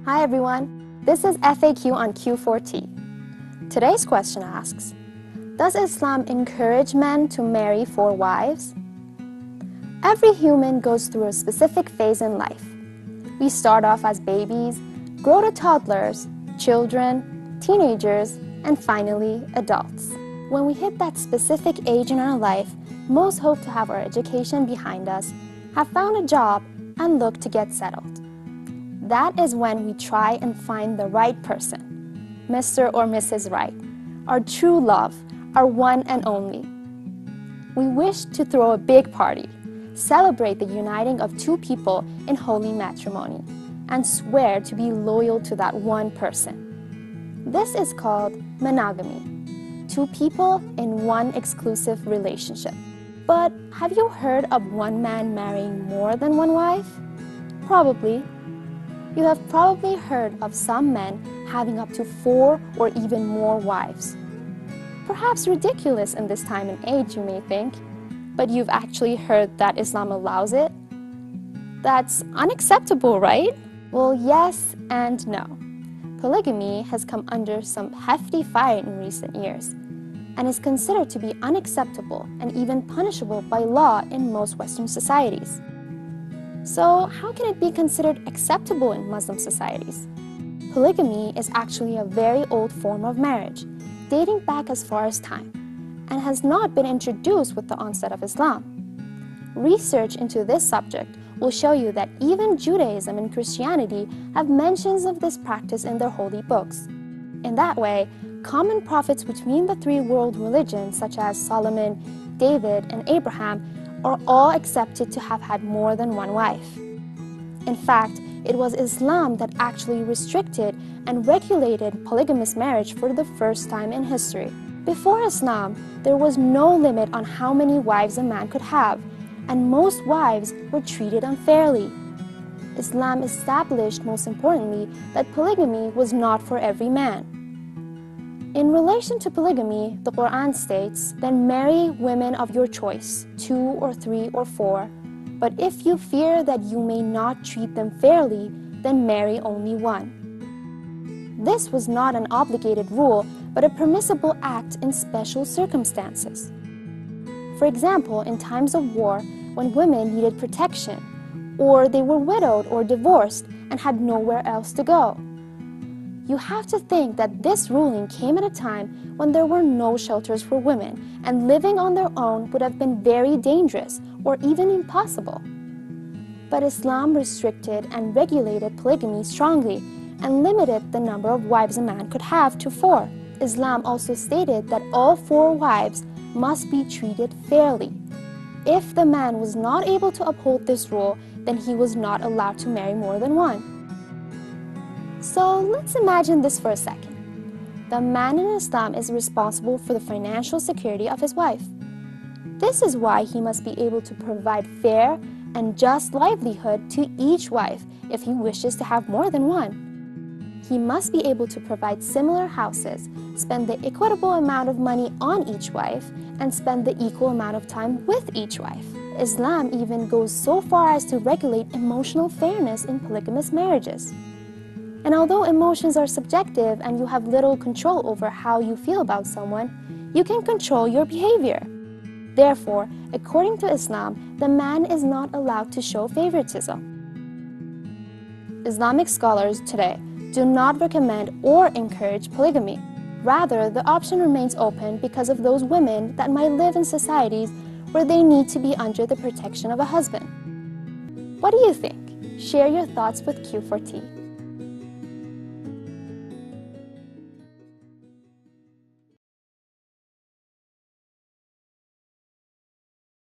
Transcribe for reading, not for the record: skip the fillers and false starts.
Hi everyone, this is FAQ on Q4T. Today's question asks, does Islam encourage men to marry 4 wives? Every human goes through a specific phase in life. We start off as babies, grow to toddlers, children, teenagers, and finally adults. When we hit that specific age in our life, most hope to have our education behind us, have found a job, and look to get settled. That is when we try and find the right person, Mr. or Mrs. Right, our true love, our one and only. We wish to throw a big party, celebrate the uniting of 2 people in holy matrimony, and swear to be loyal to that one person. This is called monogamy, 2 people in one exclusive relationship. But have you heard of one man marrying more than 1 wife? Probably. You have probably heard of some men having up to 4 or even more wives. Perhaps ridiculous in this time and age, you may think, but you've actually heard that Islam allows it? That's unacceptable, right? Well, yes and no. Polygamy has come under some hefty fire in recent years and is considered to be unacceptable and even punishable by law in most Western societies. So, how can it be considered acceptable in Muslim societies? Polygamy is actually a very old form of marriage, dating back as far as time, and has not been introduced with the onset of Islam. Research into this subject will show you that even Judaism and Christianity have mentions of this practice in their holy books. In that way, common prophets between the 3 world religions such as Solomon, David, and Abraham are all accepted to have had more than 1 wife. In fact, it was Islam that actually restricted and regulated polygamous marriage for the first time in history. Before Islam, there was no limit on how many wives a man could have, and most wives were treated unfairly. Islam established, most importantly, that polygamy was not for every man. In relation to polygamy, the Quran states, "Then marry women of your choice, 2 or 3 or 4, but if you fear that you may not treat them fairly, then marry only 1." This was not an obligated rule, but a permissible act in special circumstances. For example, in times of war, when women needed protection, or they were widowed or divorced and had nowhere else to go. You have to think that this ruling came at a time when there were no shelters for women, and living on their own would have been very dangerous or even impossible. But Islam restricted and regulated polygamy strongly and limited the number of wives a man could have to 4. Islam also stated that all 4 wives must be treated fairly. If the man was not able to uphold this rule, then he was not allowed to marry more than 1. So let's imagine this for a second. The man in Islam is responsible for the financial security of his wife. This is why he must be able to provide fair and just livelihood to each wife if he wishes to have more than 1. He must be able to provide similar houses, spend the equitable amount of money on each wife, and spend the equal amount of time with each wife. Islam even goes so far as to regulate emotional fairness in polygamous marriages. And although emotions are subjective and you have little control over how you feel about someone, you can control your behavior. Therefore, according to Islam, the man is not allowed to show favoritism. Islamic scholars today do not recommend or encourage polygamy. Rather, the option remains open because of those women that might live in societies where they need to be under the protection of a husband. What do you think? Share your thoughts with Q4T.